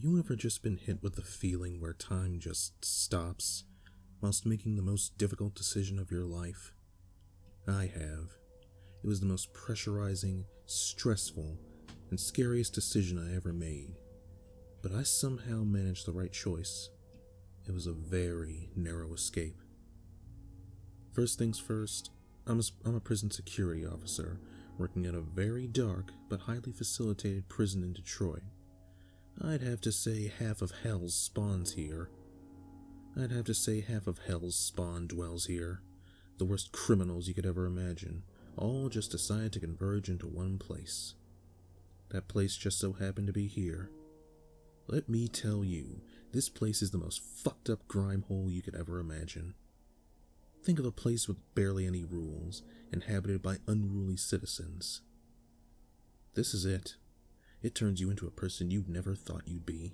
you ever just been hit with the feeling where time just stops whilst making the most difficult decision of your life? I have. It was the most pressurizing, stressful, and scariest decision I ever made. But I somehow managed the right choice. It was a very narrow escape. First things first, I'm a prison security officer working at a very dark but highly facilitated prison in Detroit. I'd have to say half of hell's spawns here. Half of hell's spawn dwells here. The worst criminals you could ever imagine, all just decided to converge into one place. That place just so happened to be here. Let me tell you, this place is the most fucked up grime hole you could ever imagine. Think of a place with barely any rules, inhabited by unruly citizens. This is it. It turns you into a person you never thought you'd be.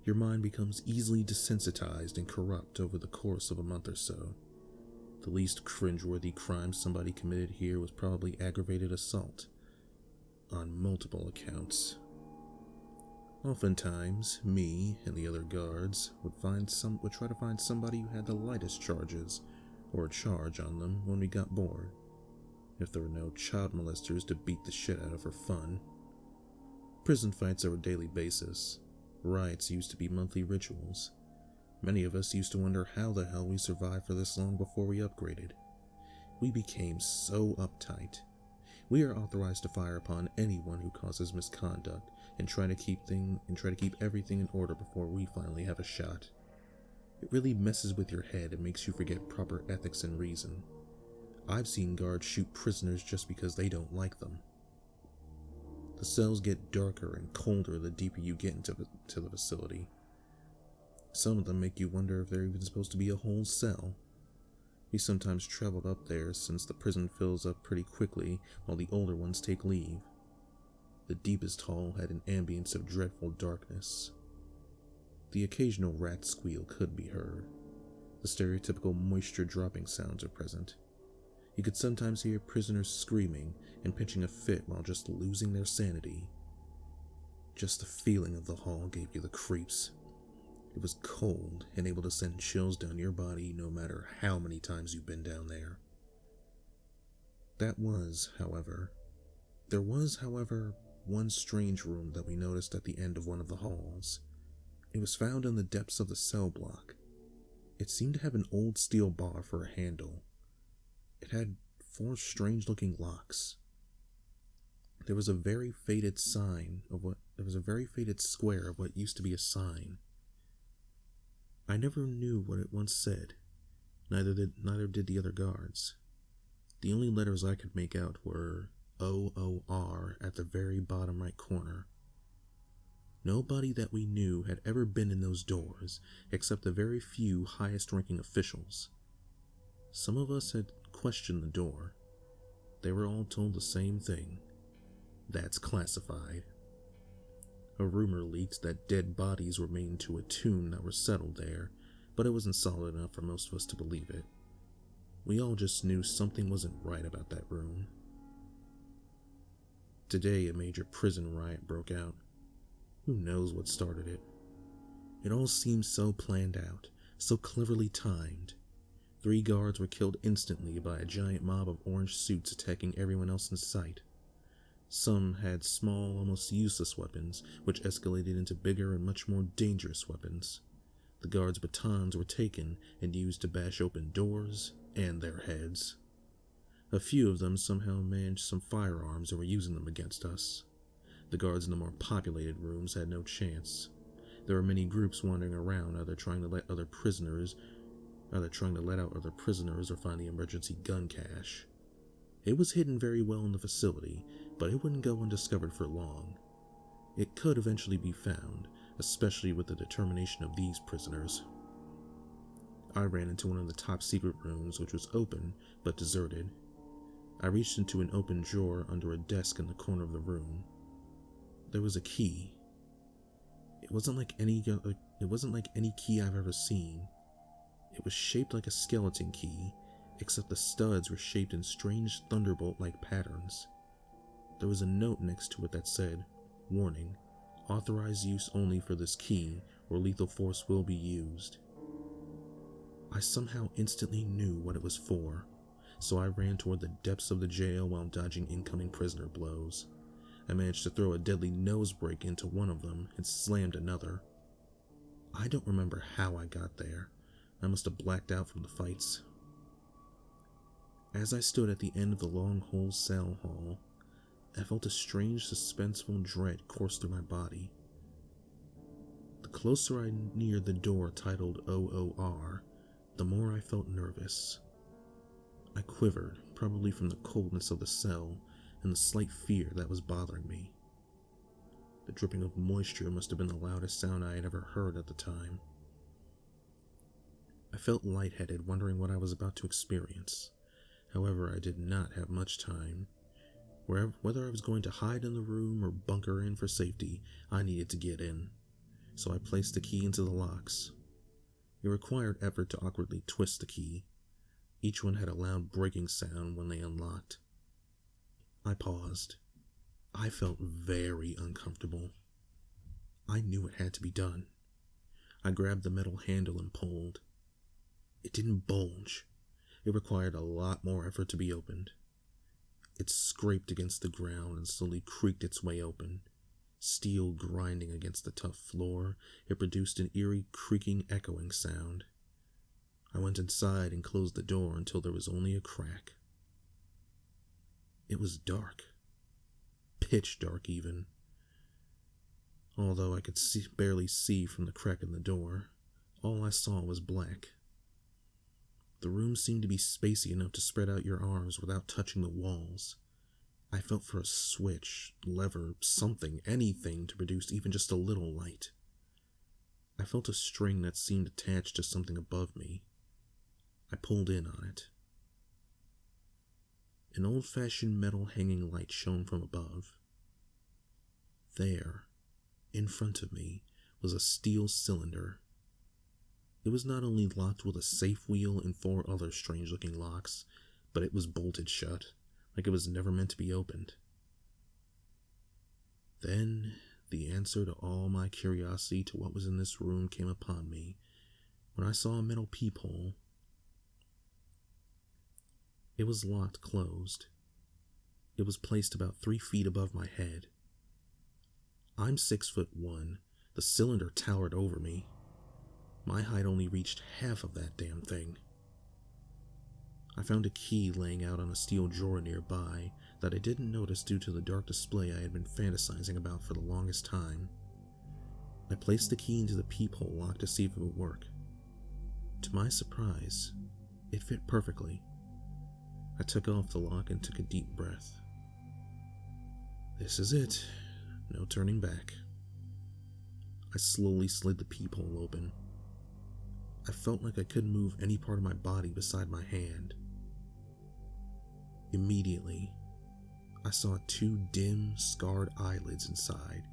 Your mind becomes easily desensitized and corrupt over the course of a month or so. The least cringeworthy crime somebody committed here was probably aggravated assault, on multiple accounts. Oftentimes, me and the other guards would try to find somebody who had the lightest charges or a charge on them when we got bored, if there were no child molesters to beat the shit out of for fun. Prison fights are a daily basis. Riots used to be monthly rituals. Many of us used to wonder how the hell we survived for this long before we upgraded. We became so uptight. We are authorized to fire upon anyone who causes misconduct and try to keep everything in order before we finally have a shot. It really messes with your head and makes you forget proper ethics and reason. I've seen guards shoot prisoners just because they don't like them. The cells get darker and colder the deeper you get into the facility. Some of them make you wonder if they're even supposed to be a whole cell. We sometimes traveled up there since the prison fills up pretty quickly while the older ones take leave. The deepest hall had an ambience of dreadful darkness. The occasional rat squeal could be heard. The stereotypical moisture-dropping sounds are present. You could sometimes hear prisoners screaming and pitching a fit while just losing their sanity. Just the feeling of the hall gave you the creeps. It was cold and able to send chills down your body no matter how many times you've been down there. There was, however, one strange room that we noticed at the end of one of the halls. It was found in the depths of the cell block. It seemed to have an old steel bar for a handle. It had 4 strange-looking locks. There was a very faded square of what used to be a sign. I never knew what it once said. Neither did the other guards. The only letters I could make out were OOR at the very bottom right corner. Nobody that we knew had ever been in those doors, except the very few highest-ranking officials. Some of us had questioned the door. They were all told the same thing. That's classified. A rumor leaked that dead bodies were made into a tomb that were settled there, but it wasn't solid enough for most of us to believe it. We all just knew something wasn't right about that room. Today, a major prison riot broke out. Who knows what started it? It all seemed so planned out, so cleverly timed. 3 guards were killed instantly by a giant mob of orange suits attacking everyone else in sight. Some had small, almost useless weapons, which escalated into bigger and much more dangerous weapons. The guards' batons were taken and used to bash open doors and their heads. A few of them somehow managed some firearms and were using them against us. The guards in the more populated rooms had no chance. There were many groups wandering around, either trying to let out other prisoners or find the emergency gun cache. It was hidden very well in the facility, but it wouldn't go undiscovered for long. It could eventually be found, especially with the determination of these prisoners. I ran into one of the top secret rooms, which was open but deserted. I reached into an open drawer under a desk in the corner of the room. There was a key. It wasn't like any key I've ever seen. It was shaped like a skeleton key, except the studs were shaped in strange thunderbolt-like patterns. There was a note next to it that said, "Warning, Authorized use only for this key, or lethal force will be used. I somehow instantly knew what it was for, so I ran toward the depths of the jail while dodging incoming prisoner blows. I managed to throw a deadly nose break into one of them and slammed another. I don't remember how I got there. I must have blacked out from the fights. As I stood at the end of the long whole cell hall, I felt a strange, suspenseful dread course through my body. The closer I neared the door titled OOR, the more I felt nervous. I quivered, probably from the coldness of the cell and the slight fear that was bothering me. The dripping of moisture must have been the loudest sound I had ever heard at the time. I felt lightheaded, wondering what I was about to experience. However, I did not have much time. Whether I was going to hide in the room or bunker in for safety, I needed to get in. So I placed the key into the locks. It required effort to awkwardly twist the key. Each one had a loud breaking sound when they unlocked. I paused. I felt very uncomfortable. I knew it had to be done. I grabbed the metal handle and pulled. It didn't bulge. It required a lot more effort to be opened. It scraped against the ground and slowly creaked its way open. Steel grinding against the tough floor, it produced an eerie, creaking, echoing sound. I went inside and closed the door until there was only a crack. It was dark. Pitch dark, even. Although I could barely see from the crack in the door, all I saw was black. The room seemed to be spacey enough to spread out your arms without touching the walls. I felt for a switch, lever, something, anything to produce even just a little light. I felt a string that seemed attached to something above me. I pulled in on it. An old-fashioned metal hanging light shone from above. There, in front of me, was a steel cylinder. It was not only locked with a safe wheel and 4 other strange-looking locks, but it was bolted shut, like it was never meant to be opened. Then, the answer to all my curiosity to what was in this room came upon me, when I saw a metal peephole. It was locked closed. It was placed about 3 feet above my head. I'm 6'1". The cylinder towered over me. My height only reached half of that damn thing. I found a key laying out on a steel drawer nearby that I didn't notice due to the dark display I had been fantasizing about for the longest time. I placed the key into the peephole lock to see if it would work. To my surprise, it fit perfectly. I took off the lock and took a deep breath. This is it. No turning back. I slowly slid the peephole open. I felt like I couldn't move any part of my body beside my hand. Immediately, I saw 2 dim, scarred eyelids inside.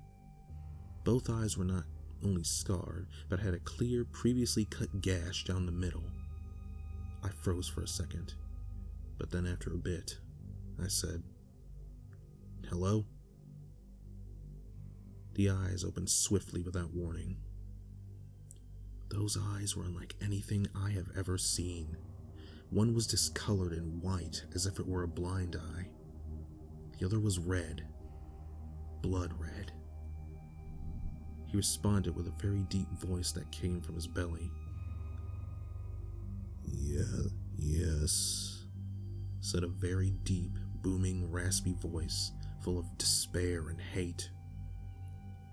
Both eyes were not only scarred, but had a clear, previously cut gash down the middle. I froze for a second, but then after a bit, I said, "Hello?" The eyes opened swiftly without warning. Those eyes were unlike anything I have ever seen. One was discolored and white, as if it were a blind eye. The other was red. Blood red. He responded with a very deep voice that came from his belly. Yes, said a very deep, booming, raspy voice, full of despair and hate.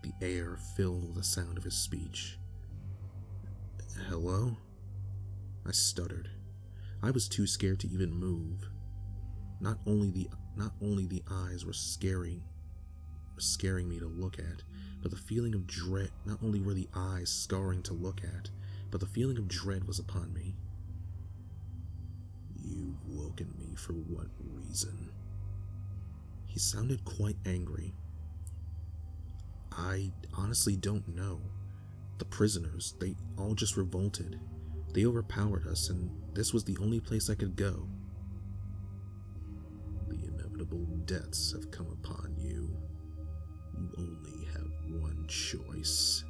The air filled with the sound of his speech. Hello? I stuttered. I was too scared to even move. Not only the eyes were scaring me to look at, but the feeling of dread. Not only were the eyes scarring to look at, but the feeling of dread was upon me. You've woken me for what reason? He sounded quite angry. I honestly don't know. The prisoners, they all just revolted. They overpowered us, and this was the only place I could go. The inevitable deaths have come upon you. You only have one choice.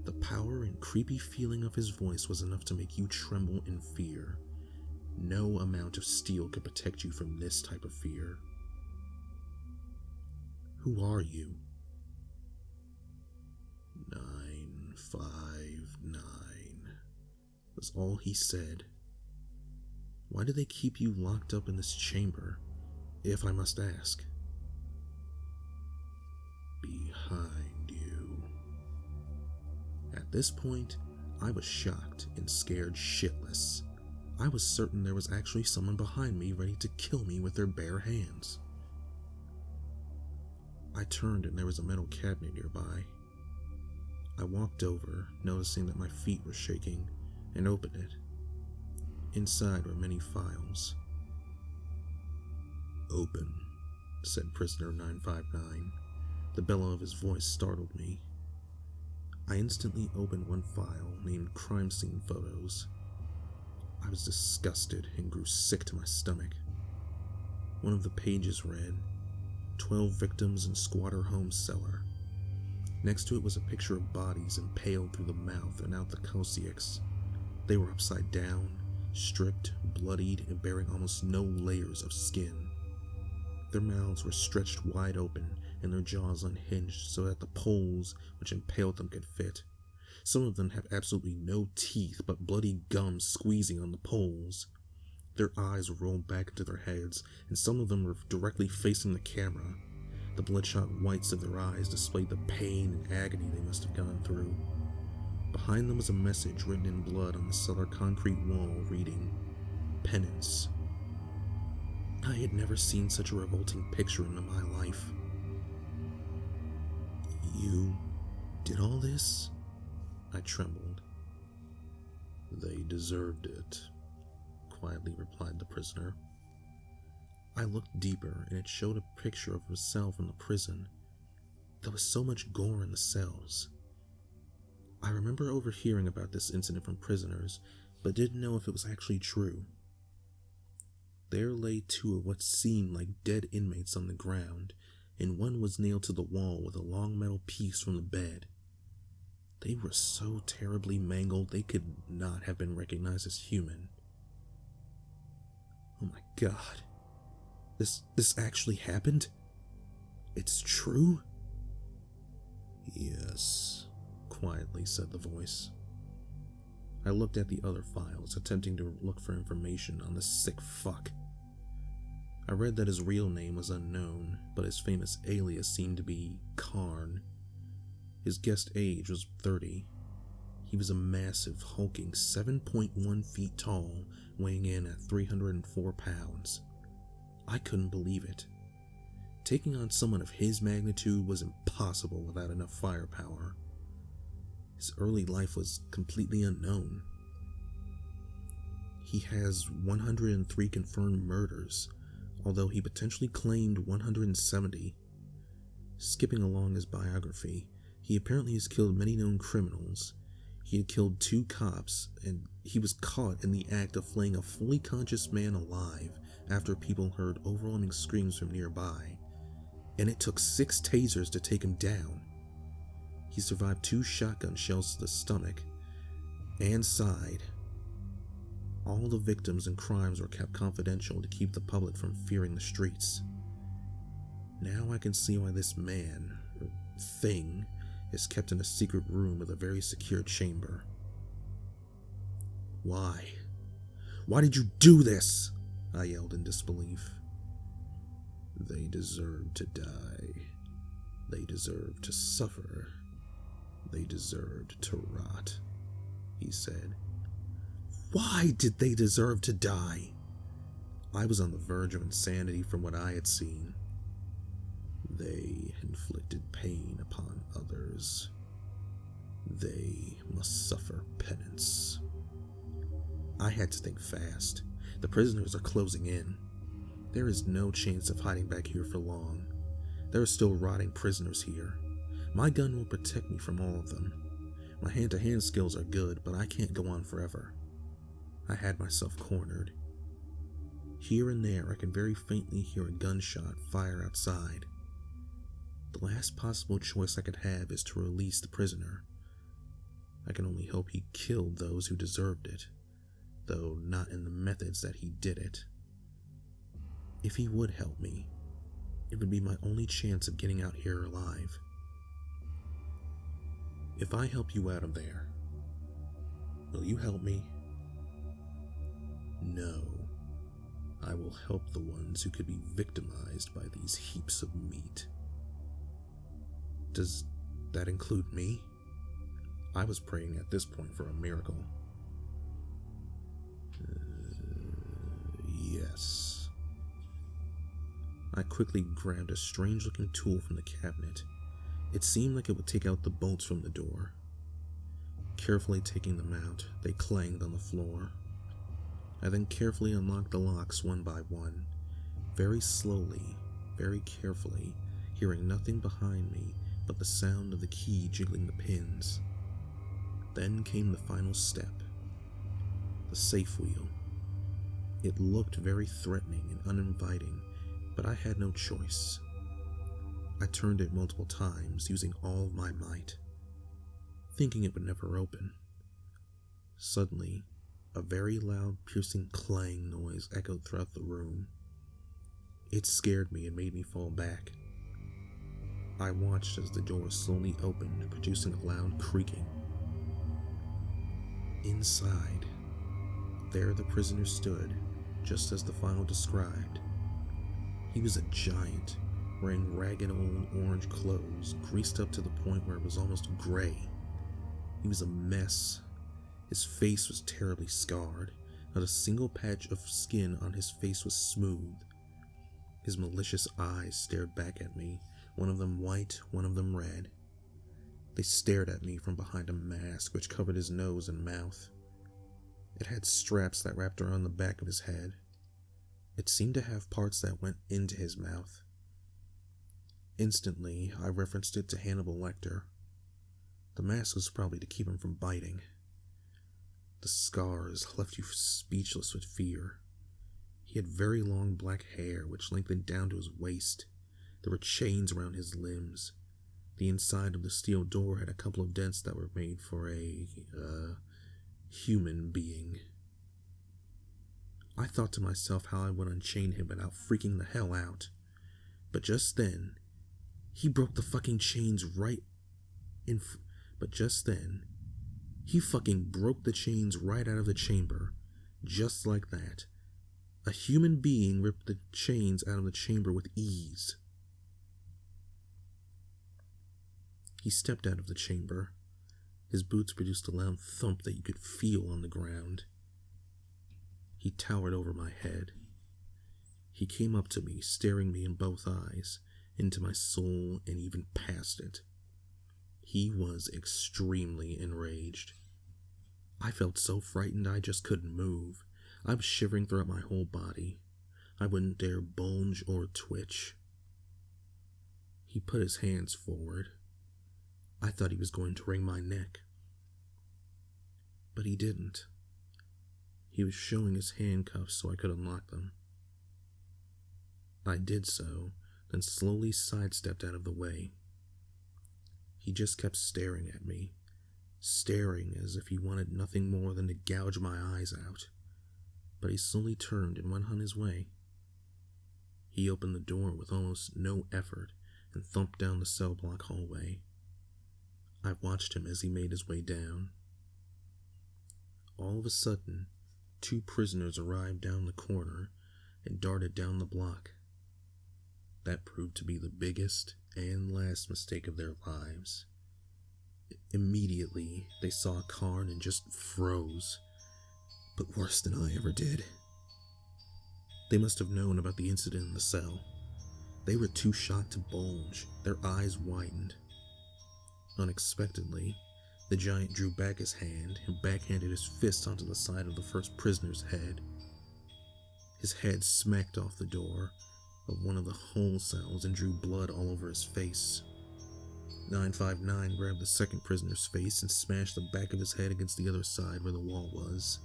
The power and creepy feeling of his voice was enough to make you tremble in fear. No amount of steel could protect you from this type of fear. Who are you? 959 was all he said. Why do they keep you locked up in this chamber, if I must ask? Behind you. At this point, I was shocked and scared shitless. I was certain there was actually someone behind me ready to kill me with their bare hands. I turned and there was a metal cabinet nearby. I walked over, noticing that my feet were shaking, and opened it. Inside were many files. "Open," said prisoner 959. The bellow of his voice startled me. I instantly opened one file named Crime Scene Photos. I was disgusted and grew sick to my stomach. One of the pages read, 12 victims in squatter home cellar. Next to it was a picture of bodies impaled through the mouth and out the coccyx. They were upside down, stripped, bloodied, and bearing almost no layers of skin. Their mouths were stretched wide open and their jaws unhinged so that the poles which impaled them could fit. Some of them have absolutely no teeth but bloody gums squeezing on the poles. Their eyes were rolled back into their heads, and some of them were directly facing the camera. The bloodshot whites of their eyes displayed the pain and agony they must have gone through. Behind them was a message written in blood on the cellar concrete wall reading, "Penance." I had never seen such a revolting picture in my life. "You did all this?" I trembled. "They deserved it," quietly replied the prisoner. I looked deeper, and it showed a picture of himself in the prison. There was so much gore in the cells. I remember overhearing about this incident from prisoners, but didn't know if it was actually true. There lay two of what seemed like dead inmates on the ground, and one was nailed to the wall with a long metal piece from the bed. They were so terribly mangled they could not have been recognized as human. Oh my God. This actually happened? It's true? "Yes," quietly said the voice. I looked at the other files, attempting to look for information on this sick fuck. I read that his real name was unknown, but his famous alias seemed to be Karn. His guessed age was 30. He was a massive, hulking 7.1 feet tall, weighing in at 304 pounds. I couldn't believe it. Taking on someone of his magnitude was impossible without enough firepower. His early life was completely unknown. He has 103 confirmed murders, although he potentially claimed 170. Skipping along his biography, he apparently has killed many known criminals. He had killed 2 cops, and he was caught in the act of flaying a fully conscious man alive after people heard overwhelming screams from nearby, and it took 6 tasers to take him down. He survived 2 shotgun shells to the stomach and side. All the victims and crimes were kept confidential to keep the public from fearing the streets. Now I can see why this man, or thing, is kept in a secret room with a very secure chamber. "Why? Why did you do this?" I yelled in disbelief. "They deserve to die. They deserve to suffer. They deserved to rot," he said. Why did they deserve to die? I was on the verge of insanity from what I had seen. They inflicted pain upon others. They must suffer penance. I had to think fast. The prisoners are closing in. There is no chance of hiding back here for long. There are still rotting prisoners here. My gun will protect me from all of them. My hand-to-hand skills are good, but I can't go on forever. I had myself cornered. Here and there, I can very faintly hear a gunshot fire outside. The last possible choice I could have is to release the prisoner. I can only hope he killed those who deserved it, though not in the methods that he did it. If he would help me, it would be my only chance of getting out here alive. If I help you out of there, will you help me? No. I will help the ones who could be victimized by these heaps of meat. Does that include me? I was praying at this point for a miracle. Yes. I quickly grabbed a strange-looking tool from the cabinet. It seemed like it would take out the bolts from the door. Carefully taking them out, they clanged on the floor. I then carefully unlocked the locks one by one, very slowly, very carefully, hearing nothing behind me but the sound of the key jiggling the pins. Then came the final step, the safe wheel. It looked very threatening and uninviting, but I had no choice. I turned it multiple times, using all of my might, thinking it would never open. Suddenly, a very loud, piercing clang noise echoed throughout the room. It scared me and made me fall back. I watched as the door slowly opened, producing a loud creaking. Inside, there the prisoner stood, just as the file described. He was a giant, wearing ragged old orange clothes, greased up to the point where it was almost gray. He was a mess. His face was terribly scarred. Not a single patch of skin on his face was smooth. His malicious eyes stared back at me, one of them white, one of them red. They stared at me from behind a mask which covered his nose and mouth. It had straps that wrapped around the back of his head. It seemed to have parts that went into his mouth. Instantly, I referenced it to Hannibal Lecter. The mask was probably to keep him from biting. The scars left you speechless with fear. He had very long black hair which lengthened down to his waist. There were chains around his limbs. The inside of the steel door had a couple of dents that were made for a, human being. I thought to myself how I would unchain him without freaking the hell out. But just then, he broke the fucking chains right in he fucking broke the chains right out of the chamber. Just like that. A human being ripped the chains out of the chamber with ease. He stepped out of the chamber. His boots produced a loud thump that you could feel on the ground. He towered over my head. He came up to me, staring me in both eyes, into my soul and even past it. He was extremely enraged. I felt so frightened I just couldn't move. I was shivering throughout my whole body. I wouldn't dare bulge or twitch. He put his hands forward. I thought he was going to wring my neck. But he didn't. He was showing his handcuffs so I could unlock them. I did so, then slowly sidestepped out of the way. He just kept staring at me, staring as if he wanted nothing more than to gouge my eyes out. But he slowly turned and went on his way. He opened the door with almost no effort and thumped down the cell block hallway. I watched him as he made his way down. All of a sudden, 2 prisoners arrived down the corner and darted down the block. That proved to be the biggest and last mistake of their lives. Immediately, they saw Karn and just froze, but worse than I ever did. They must have known about the incident in the cell. They were too shocked to bulge, their eyes widened. Unexpectedly, the giant drew back his hand and backhanded his fist onto the side of the first prisoner's head. His head smacked off the door of one of the whole cells and drew blood all over his face. 959 grabbed the second prisoner's face and smashed the back of his head against the other side where the wall was.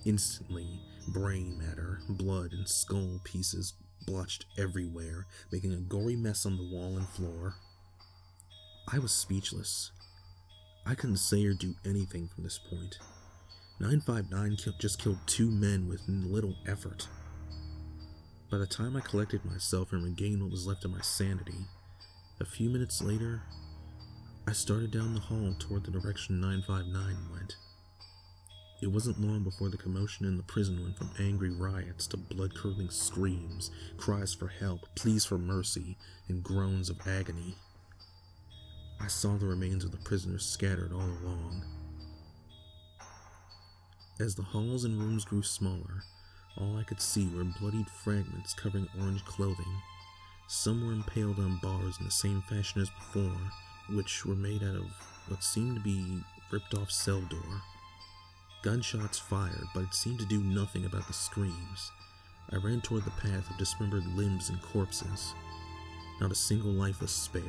Instantly, brain matter, blood, and skull pieces blotched everywhere, making a gory mess on the wall and floor. I was speechless. I couldn't say or do anything from this point. 959 just killed 2 men with little effort. By the time I collected myself and regained what was left of my sanity, a few minutes later, I started down the hall toward the direction 959 went. It wasn't long before the commotion in the prison went from angry riots to blood-curdling screams, cries for help, pleas for mercy, and groans of agony. I saw the remains of the prisoners scattered all along. As the halls and rooms grew smaller, all I could see were bloodied fragments covering orange clothing. Some were impaled on bars in the same fashion as before, which were made out of what seemed to be ripped-off cell door. Gunshots fired, but it seemed to do nothing about the screams. I ran toward the path of dismembered limbs and corpses. Not a single life was spared.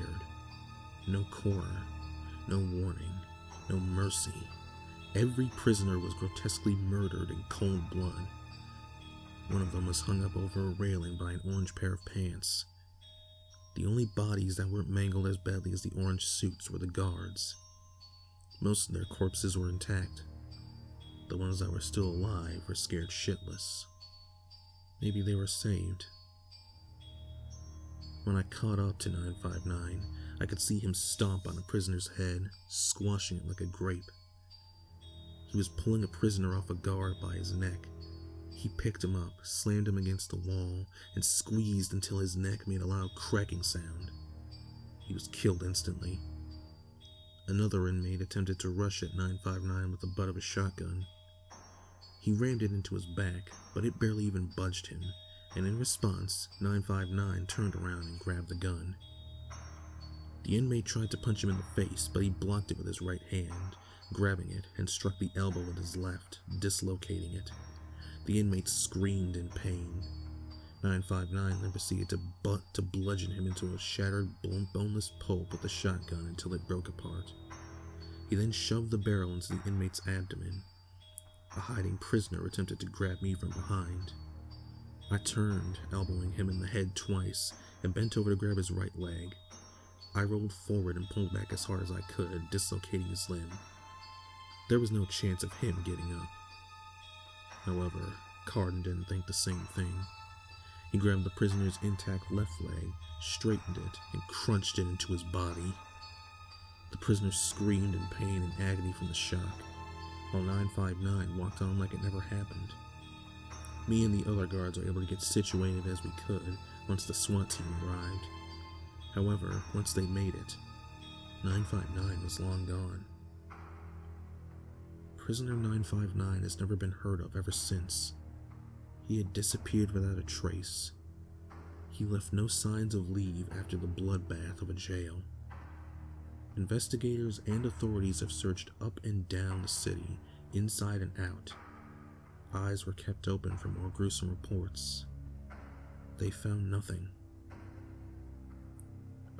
No coroner, no warning, no mercy. Every prisoner was grotesquely murdered in cold blood. One of them was hung up over a railing by an orange pair of pants. The only bodies that weren't mangled as badly as the orange suits were the guards. Most of their corpses were intact. The ones that were still alive were scared shitless. Maybe they were saved. When I caught up to 959, I could see him stomp on a prisoner's head, squashing it like a grape. He was pulling a prisoner off a guard by his neck. He picked him up, slammed him against the wall, and squeezed until his neck made a loud cracking sound. He was killed instantly. Another inmate attempted to rush at 959 with the butt of a shotgun. He rammed it into his back, but it barely even budged him, and in response, 959 turned around and grabbed the gun. The inmate tried to punch him in the face, but he blocked it with his right hand, grabbing it and struck the elbow with his left, dislocating it. The inmate screamed in pain. 959 then proceeded to bludgeon him into a shattered, boneless pulp with a shotgun until it broke apart. He then shoved the barrel into the inmate's abdomen. A hiding prisoner attempted to grab me from behind. I turned, elbowing him in the head twice, and bent over to grab his right leg. I rolled forward and pulled back as hard as I could, dislocating his limb. There was no chance of him getting up. However, Cardin didn't think the same thing. He grabbed the prisoner's intact left leg, straightened it, and crunched it into his body. The prisoner screamed in pain and agony from the shock, while 959 walked on like it never happened. Me and the other guards were able to get situated as we could once the SWAT team arrived. However, once they made it, 959 was long gone. Prisoner 959 has never been heard of ever since. He had disappeared without a trace. He left no signs of leave after the bloodbath of a jail. Investigators and authorities have searched up and down the city, inside and out. Eyes were kept open for more gruesome reports. They found nothing.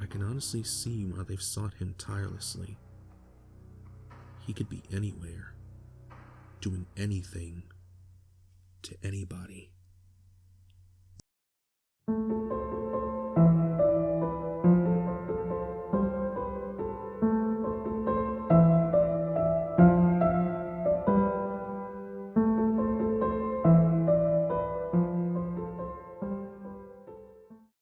I can honestly see why they've sought him tirelessly. He could be anywhere, doing anything to anybody.